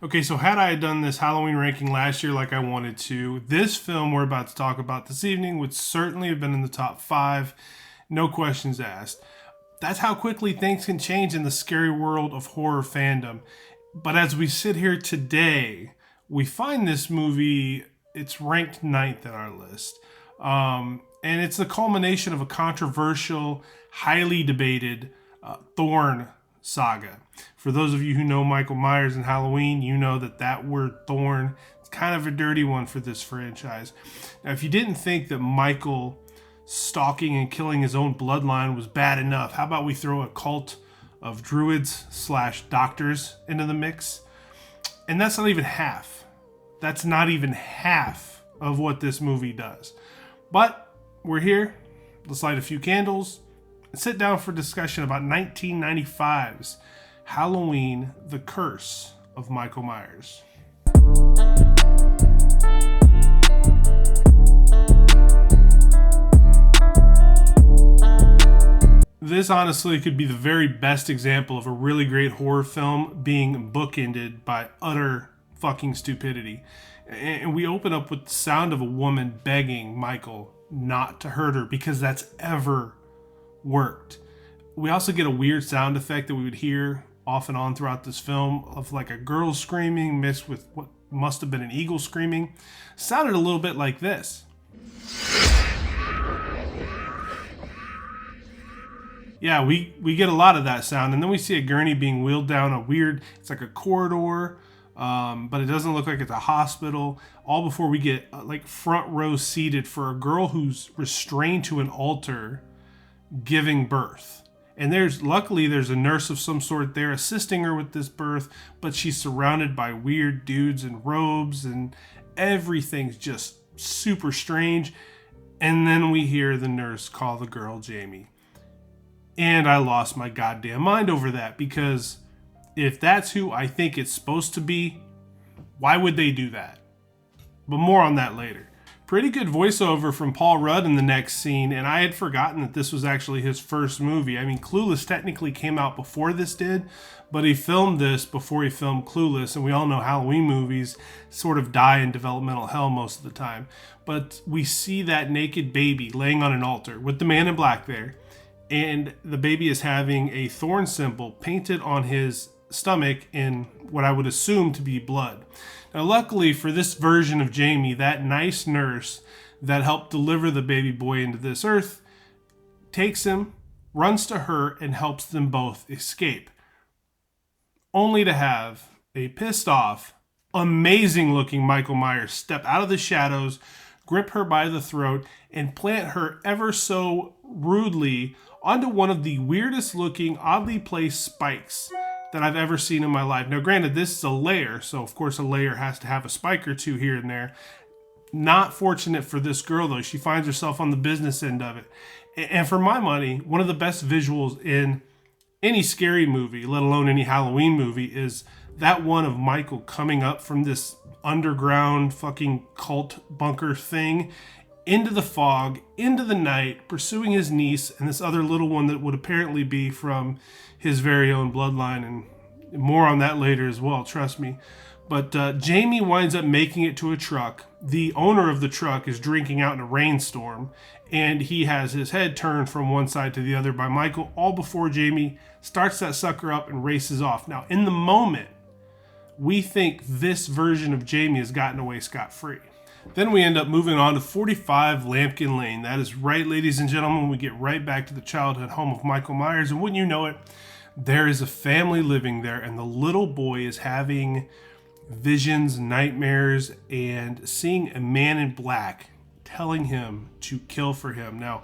Okay, so had I done this Halloween ranking last year like I wanted to, this film we're about to talk about this evening would certainly have been in the top 5, no questions asked. That's how quickly things can change in the scary world of horror fandom. But as we sit here today, we find this movie, it's ranked 9th in our list. And it's the culmination of a controversial, highly debated Thorn saga. For those of you who know Michael Myers and Halloween, you know that word Thorn is kind of a dirty one for this franchise. Now, if you didn't think that Michael stalking and killing his own bloodline was bad enough, how about we throw a cult of druids / doctors into the mix? And that's not even half. That's not even half of what this movie does. But we're here. Let's light a few candles and sit down for discussion about 1995's Halloween, The Curse of Michael Myers. This honestly could be the very best example of a really great horror film being bookended by utter fucking stupidity. And we open up with the sound of a woman begging Michael not to hurt her because that's ever worked. We also get a weird sound effect that we would hear off and on throughout this film of like a girl screaming mixed with what must have been an eagle screaming. Sounded a little bit like this. Yeah, we get a lot of that sound, and then we see a gurney being wheeled down a weird, it's like a corridor, but it doesn't look like it's a hospital, all before we get like front row seated for a girl who's restrained to an altar giving birth. And luckily there's a nurse of some sort there assisting her with this birth, but she's surrounded by weird dudes in robes and everything's just super strange. And then we hear the nurse call the girl Jamie. And I lost my goddamn mind over that, because if that's who I think it's supposed to be, why would they do that? But more on that later. Pretty good voiceover from Paul Rudd in the next scene, and I had forgotten that this was actually his first movie. I mean, Clueless technically came out before this did, but he filmed this before he filmed Clueless, and we all know Halloween movies sort of die in developmental hell most of the time. But we see that naked baby laying on an altar with the man in black there, and the baby is having a thorn symbol painted on his stomach in what I would assume to be blood. Now, luckily for this version of Jamie, that nice nurse that helped deliver the baby boy into this earth takes him, runs to her, and helps them both escape. Only to have a pissed off, amazing looking Michael Myers step out of the shadows, grip her by the throat, and plant her ever so rudely onto one of the weirdest looking, oddly placed spikes that I've ever seen in my life. Now, granted, this is a layer, so of course a layer has to have a spike or two here and there. Not fortunate for this girl, though. She finds herself on the business end of it. And for my money, one of the best visuals in any scary movie, let alone any Halloween movie, is that one of Michael coming up from this underground fucking cult bunker thing into the fog, into the night, pursuing his niece and this other little one that would apparently be from his very own bloodline, and more on that later as well, trust me. But Jamie winds up making it to a truck. The owner of the truck is drinking out in a rainstorm, and he has his head turned from one side to the other by Michael, all before Jamie starts that sucker up and races off. Now, in the moment, we think this version of Jamie has gotten away scot-free. Then we end up moving on to 45 Lampkin Lane. That is right, ladies and gentlemen, we get right back to the childhood home of Michael Myers, and wouldn't you know it, there is a family living there, and the little boy is having visions, nightmares, and seeing a man in black telling him to kill for him. Now,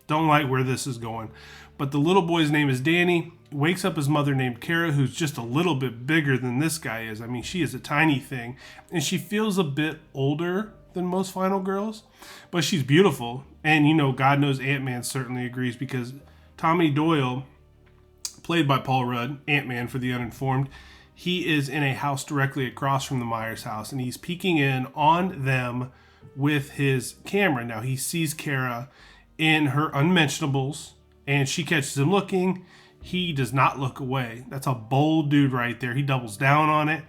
don't like where this is going, but the little boy's name is Danny. Wakes up his mother named Kara, who's just a little bit bigger than this guy is. I mean, she is a tiny thing, and she feels a bit older than most final girls, but she's beautiful. And you know, God knows Ant-Man certainly agrees, because Tommy Doyle, played by Paul Rudd, Ant-Man for the uninformed, he is in a house directly across from the Myers house, and he's peeking in on them with his camera. Now, he sees Kara in her unmentionables, and she catches him looking. he does not look away. That's a bold dude right there. He doubles down on it,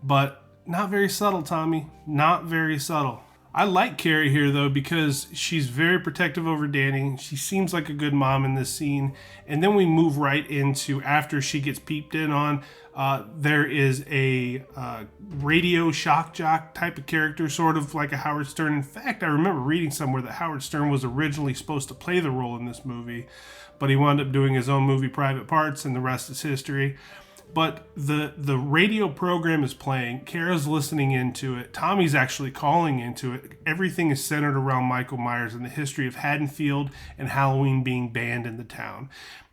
but not very subtle, Tommy. Not very subtle. I like Carrie here, though, because she's very protective over Danny. She seems like a good mom in this scene. And then we move right into, after she gets peeped in on, there is a radio shock jock type of character, sort of like a Howard Stern. In fact, I remember reading somewhere that Howard Stern was originally supposed to play the role in this movie, but he wound up doing his own movie, Private Parts, and the rest is history. But the radio program is playing. Kara's listening into it. Tommy's actually calling into it. Everything is centered around Michael Myers and the history of Haddonfield and Halloween being banned in the town.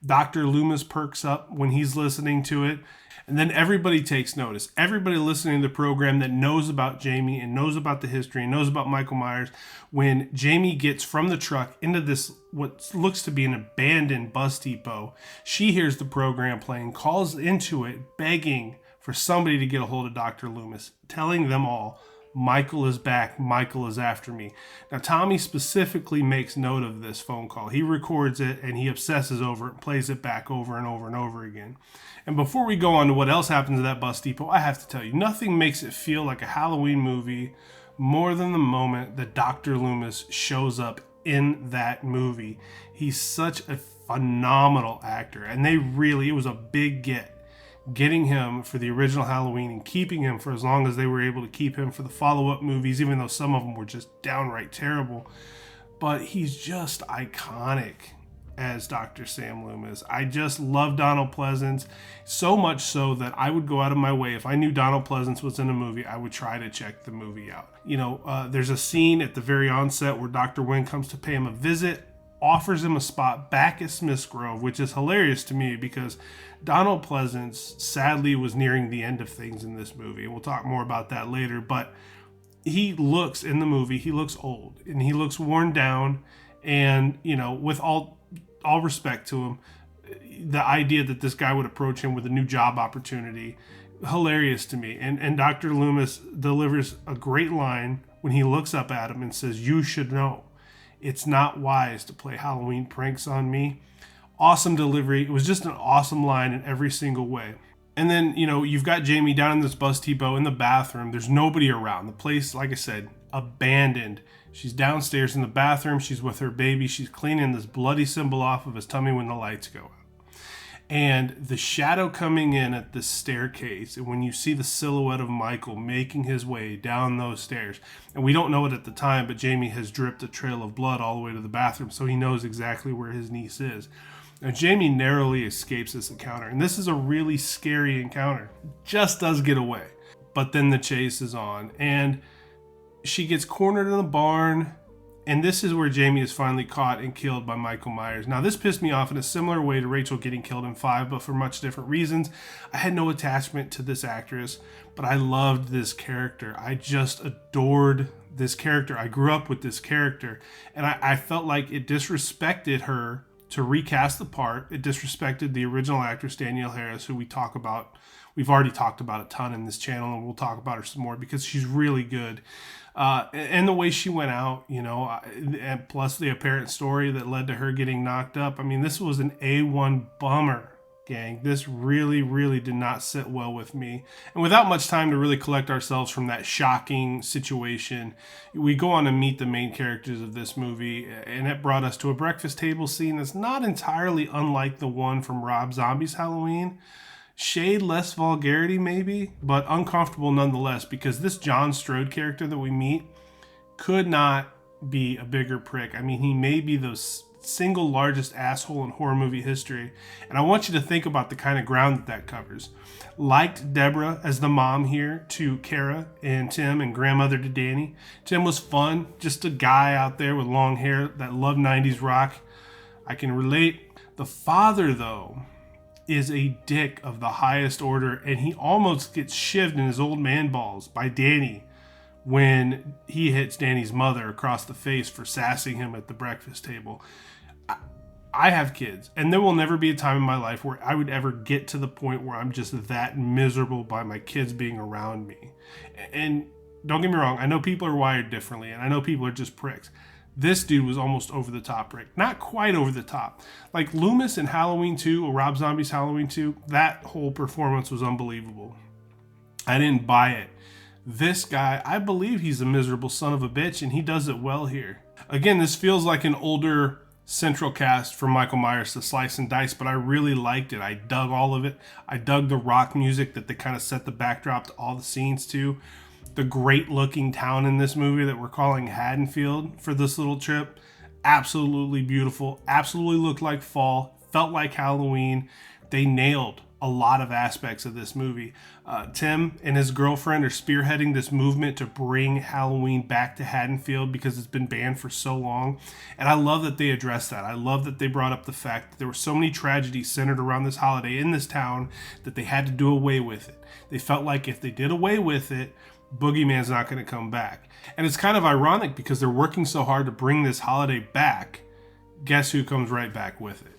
Dr. Loomis perks up when he's listening to it. And then everybody takes notice. Everybody listening to the program that knows about Jamie and knows about the history and knows about Michael Myers, when Jamie gets from the truck into this, what looks to be an abandoned bus depot, she hears the program playing, calls into it, begging for somebody to get a hold of Dr. Loomis, telling them all, Michael is back. Michael is after me. Now, Tommy specifically makes note of this phone call. He records it and he obsesses over it and plays it back over and over and over again. And before we go on to what else happens at that bus depot, I have to tell you, nothing makes it feel like a Halloween movie more than the moment that Dr. Loomis shows up in that movie. He's such a phenomenal actor. And it was a big getting him for the original Halloween and keeping him for as long as they were able to keep him for the follow-up movies, even though some of them were just downright terrible. But he's just iconic as Dr. Sam Loomis. I just love Donald Pleasance, so much so that I would go out of my way. If I knew Donald Pleasance was in a movie, I would try to check the movie out. There's a scene at the very onset where Dr. Wynn comes to pay him a visit, offers him a spot back at Smith's Grove, which is hilarious to me because Donald Pleasance sadly was nearing the end of things in this movie. And we'll talk more about that later, but he looks old and he looks worn down. And, with all respect to him, the idea that this guy would approach him with a new job opportunity, hilarious to me. And Dr. Loomis delivers a great line when he looks up at him and says, "You should know. It's not wise to play Halloween pranks on me." Awesome delivery. It was just an awesome line in every single way. And then, you've got Jamie down in this bus depot in the bathroom. There's nobody around. The place, like I said, abandoned. She's downstairs in the bathroom. She's with her baby. She's cleaning this bloody symbol off of his tummy when the lights go out. And the shadow coming in at the staircase, and when you see the silhouette of Michael making his way down those stairs, and we don't know it at the time, but Jamie has dripped a trail of blood all the way to the bathroom, so he knows exactly where his niece is. Now, Jamie narrowly escapes this encounter, and this is a really scary encounter. Just does get away. But then the chase is on, and she gets cornered in the barn, and this is where Jamie is finally caught and killed by Michael Myers. Now, this pissed me off in a similar way to Rachel getting killed in 5, but for much different reasons. I had no attachment to this actress, but I loved this character. I just adored this character. I grew up with this character, and I felt like it disrespected her to recast the part. It disrespected the original actress, Danielle Harris, who we've already talked about a ton in this channel, and we'll talk about her some more because she's really good. And the way she went out, and plus the apparent story that led to her getting knocked up. I mean, this was an A1 bummer, gang. This really, really did not sit well with me. And without much time to really collect ourselves from that shocking situation, we go on to meet the main characters of this movie, and it brought us to a breakfast table scene that's not entirely unlike the one from Rob Zombie's Halloween. Shade less vulgarity maybe, but uncomfortable nonetheless, because this John Strode character that we meet could not be a bigger prick. I mean, he may be the single largest asshole in horror movie history, and I want you to think about the kind of ground that covers. Liked Deborah as the mom here to Kara and Tim, and grandmother to Danny. Tim was fun, just a guy out there with long hair that loved 90s rock. I can relate. The father, though, is a dick of the highest order, and he almost gets shivved in his old man balls by Danny when he hits Danny's mother across the face for sassing him at the breakfast table. I have kids, and there will never be a time in my life where I would ever get to the point where I'm just that miserable by my kids being around me. And don't get me wrong, I know people are wired differently, and I know people are just pricks. This dude was almost over the top, Rick. Not quite over the top. Like Loomis in Halloween 2, or Rob Zombie's Halloween 2, that whole performance was unbelievable. I didn't buy it. This guy, I believe he's a miserable son of a bitch, and he does it well here. Again, this feels like an older central cast for Michael Myers to slice and dice, but I really liked it. I dug all of it. I dug the rock music that they kind of set the backdrop to all the scenes to. The great looking town in this movie that we're calling Haddonfield for this little trip. Absolutely beautiful. Absolutely looked like fall. Felt like Halloween. They nailed a lot of aspects of this movie. Tim and his girlfriend are spearheading this movement to bring Halloween back to Haddonfield because it's been banned for so long. And I love that they addressed that. I love that they brought up the fact that there were so many tragedies centered around this holiday in this town that they had to do away with it. They felt like if they did away with it, Boogeyman's not going to come back. And it's kind of ironic because they're working so hard to bring this holiday back. Guess who comes right back with it?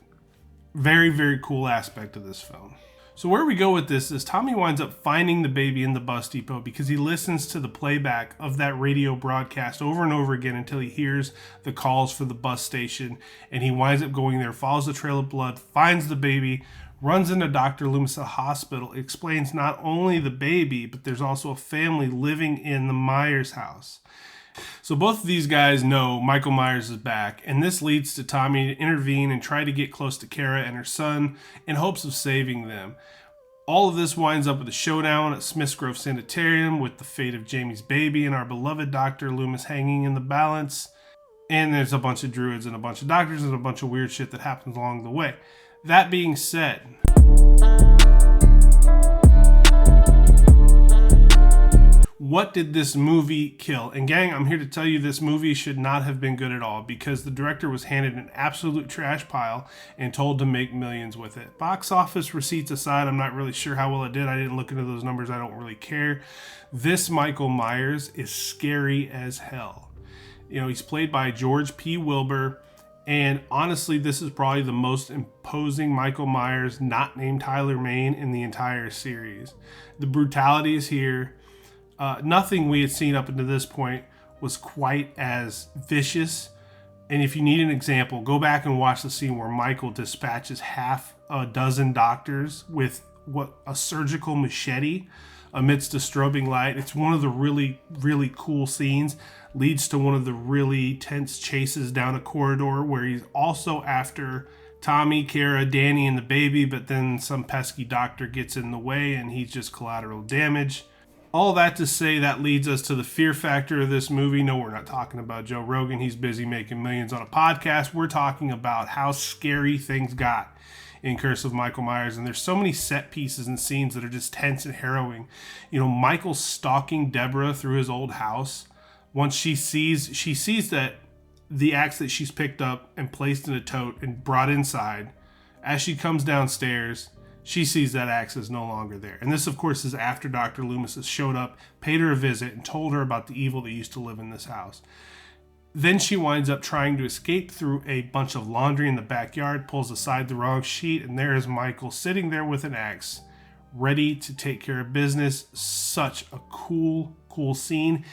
Very, very cool aspect of this film. So where we go with this is Tommy winds up finding the baby in the bus depot because he listens to the playback of that radio broadcast over and over again until he hears the calls for the bus station. And he winds up going there, follows the trail of blood, finds the baby, runs into Dr. Loomis at the hospital, explains not only the baby, but there's also a family living in the Myers house. So both of these guys know Michael Myers is back, and this leads to Tommy to intervene and try to get close to Kara and her son in hopes of saving them. All of this winds up with a showdown at Smith's Grove Sanitarium with the fate of Jamie's baby and our beloved Dr. Loomis hanging in the balance. And there's a bunch of druids and a bunch of doctors and a bunch of weird shit that happens along the way. That being said, what did this movie kill? And gang, I'm here to tell you this movie should not have been good at all because the director was handed an absolute trash pile and told to make millions with it. Box office receipts aside, I'm not really sure how well it did. I didn't look into those numbers. I don't really care. This Michael Myers is scary as hell. You know, he's played by George P. Wilbur. And honestly, this is probably the most imposing Michael Myers not named Tyler Mane in the entire series. The brutality is here. Nothing we had seen up until this point was quite as vicious. And if you need an example, go back and watch the scene where Michael dispatches half a dozen doctors with a surgical machete amidst a strobing light. It's one of the really, really cool scenes. Leads to one of the really tense chases down a corridor where he's also after Tommy, Kara, Danny, and the baby, but then some pesky doctor gets in the way and he's just collateral damage. All that to say, that leads us to the fear factor of this movie. No, we're not talking about Joe Rogan. He's busy making millions on a podcast. We're talking about how scary things got in Curse of Michael Myers. And there's so many set pieces and scenes that are just tense and harrowing. You know, Michael stalking Deborah through his old house. Once she sees that the axe that she's picked up and placed in a tote and brought inside, as she comes downstairs, she sees that axe is no longer there. And this, of course, is after Dr. Loomis has showed up, paid her a visit, and told her about the evil that used to live in this house. Then she winds up trying to escape through a bunch of laundry in the backyard, pulls aside the wrong sheet, and there is Michael sitting there with an axe, ready to take care of business. Such a cool scene.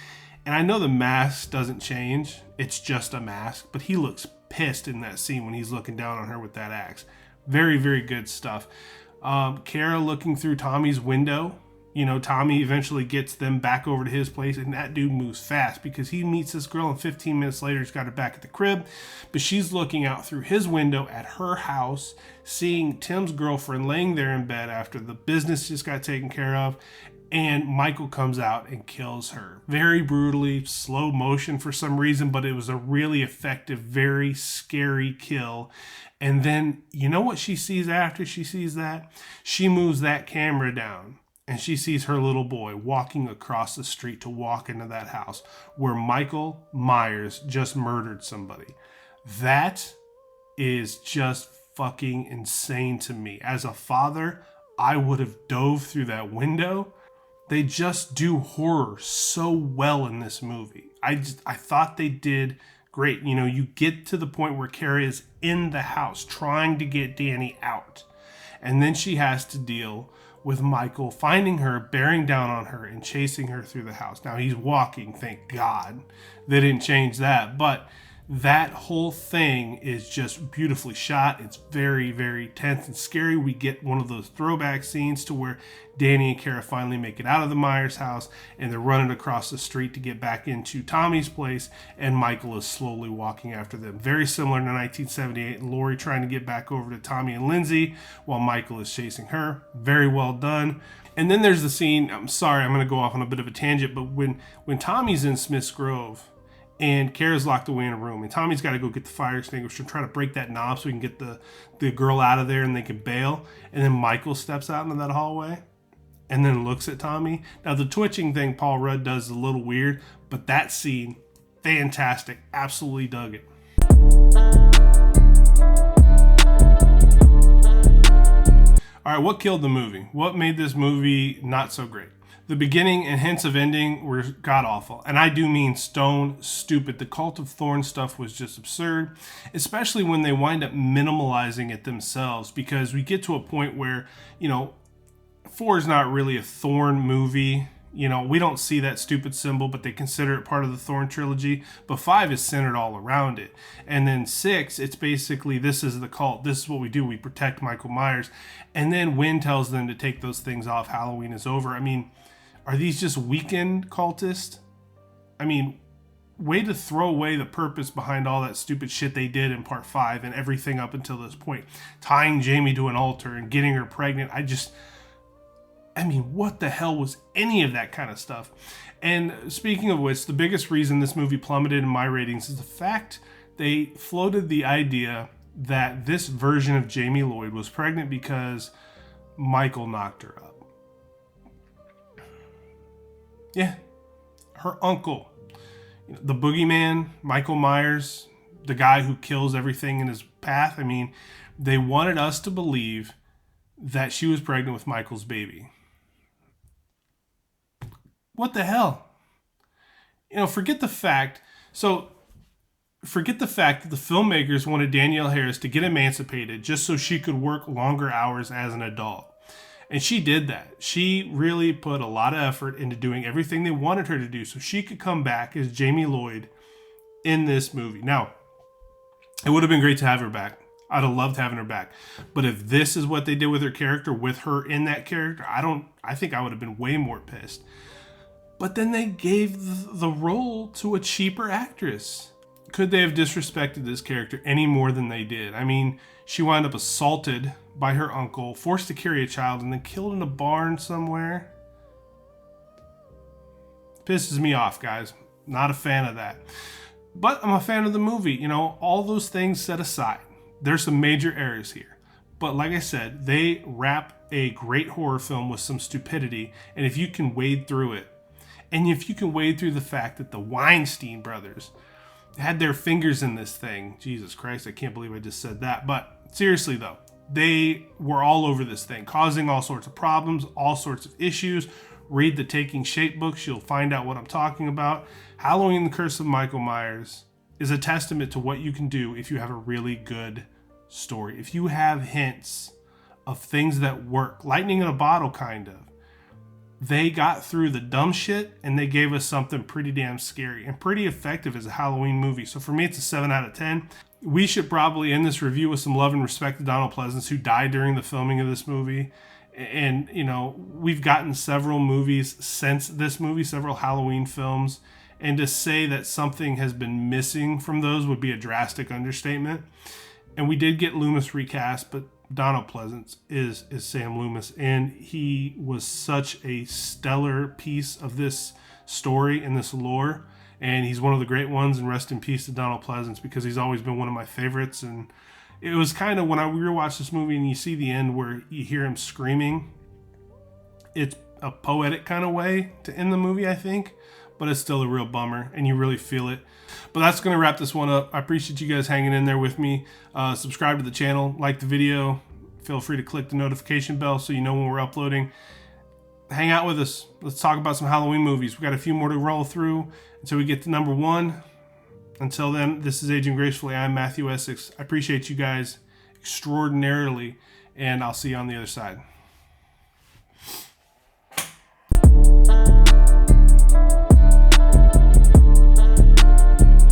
And I know the mask doesn't change. It's just a mask. But he looks pissed in that scene when he's looking down on her with that axe. Very, very good stuff. Kara looking through Tommy's window. You know, Tommy eventually gets them back over to his place. And that dude moves fast because he meets this girl. And 15 minutes later, he's got her back at the crib. But she's looking out through his window at her house, seeing Tim's girlfriend laying there in bed after the business just got taken care of. And Michael comes out and kills her. Very brutally, slow motion for some reason, but it was a really effective, very scary kill. And then, you know what she sees after she sees that? She moves that camera down and she sees her little boy walking across the street to walk into that house where Michael Myers just murdered somebody. That is just fucking insane to me. As a father, I would have dove through that window. They just do horror so well in this movie. I thought they did great. You know, you get to the point where Kara is in the house trying to get Danny out. And then she has to deal with Michael finding her, bearing down on her, and chasing her through the house. Now, he's walking, thank God. They didn't change that. But That whole thing is just beautifully shot. It's very, very tense and scary. We get one of those throwback scenes to where Danny and Kara finally make it out of the Myers house, and they're running across the street to get back into Tommy's place, and Michael is slowly walking after them. Very similar to 1978, Laurie trying to get back over to Tommy and Lindsay while Michael is chasing her. Very well done. And then there's the scene, I'm sorry, I'm going to go off on a bit of a tangent, but when Tommy's in Smith's Grove, and Kara's locked away in a room, and Tommy's got to go get the fire extinguisher and try to break that knob so we can get the girl out of there and they can bail. And then Michael steps out into that hallway and then looks at Tommy. Now, the twitching thing Paul Rudd does is a little weird, but that scene, fantastic. Absolutely dug it. All right, what killed the movie? What made this movie not so great? The beginning and hints of ending were god-awful. And I do mean stone stupid. The Cult of Thorn stuff was just absurd, especially when they wind up minimalizing it themselves, because we get to a point where, 4 is not really a Thorn movie. We don't see that stupid symbol, but they consider it part of the Thorn trilogy. But 5 is centered all around it. And then 6, it's basically, this is the cult. This is what we do. We protect Michael Myers. And then Wynn tells them to take those things off. Halloween is over. I mean, are these just weekend cultists? I mean, way to throw away the purpose behind all that stupid shit they did in part 5 and everything up until this point. Tying Jamie to an altar and getting her pregnant. What the hell was any of that kind of stuff? And speaking of which, the biggest reason this movie plummeted in my ratings is the fact they floated the idea that this version of Jamie Lloyd was pregnant because Michael knocked her up. Yeah, her uncle, the boogeyman, Michael Myers, the guy who kills everything in his path. They wanted us to believe that she was pregnant with Michael's baby. What the hell? Forget the fact that the filmmakers wanted Danielle Harris to get emancipated just so she could work longer hours as an adult. And she did that. She really put a lot of effort into doing everything they wanted her to do so she could come back as Jamie Lloyd in this movie. Now, it would have been great to have her back. I'd have loved having her back. But if this is what they did with her character, with her in that character, I think I would have been way more pissed. But then they gave the role to a cheaper actress. Could they have disrespected this character any more than they did? She wound up assaulted by her uncle, forced to carry a child, and then killed in a barn somewhere. Pisses me off, guys. Not a fan of that. But I'm a fan of the movie. All those things set aside, there's some major errors here. But like I said, they wrap a great horror film with some stupidity. And if you can wade through it, and if you can wade through the fact that the Weinstein brothers had their fingers in this thing, Jesus Christ, I can't believe I just said that. But seriously though, they were all over this thing, causing all sorts of problems, all sorts of issues. Read the Taking Shape books, you'll find out what I'm talking about. Halloween, the Curse of Michael Myers is a testament to what you can do if you have a really good story. If you have hints of things that work, lightning in a bottle kind of. They got through the dumb shit and they gave us something pretty damn scary and pretty effective as a Halloween movie. So for me, it's a 7 out of 10. We should probably end this review with some love and respect to Donald Pleasance, who died during the filming of this movie. And, we've gotten several movies since this movie, several Halloween films. And to say that something has been missing from those would be a drastic understatement. And we did get Loomis recast, but Donald Pleasance is Sam Loomis, and he was such a stellar piece of this story and this lore, and he's one of the great ones, and rest in peace to Donald Pleasance, because he's always been one of my favorites. And it was kind of, when I rewatched this movie and you see the end where you hear him screaming, it's a poetic kind of way to end the movie, I think, but it's still a real bummer, and you really feel it. But that's going to wrap this one up. I appreciate you guys hanging in there with me. Subscribe to the channel, like the video. Feel free to click the notification bell so you know when we're uploading. Hang out with us. Let's talk about some Halloween movies. We got a few more to roll through until we get to number 1. Until then, this is Aging Gracefully. I'm Matthew Essex. I appreciate you guys extraordinarily, and I'll see you on the other side.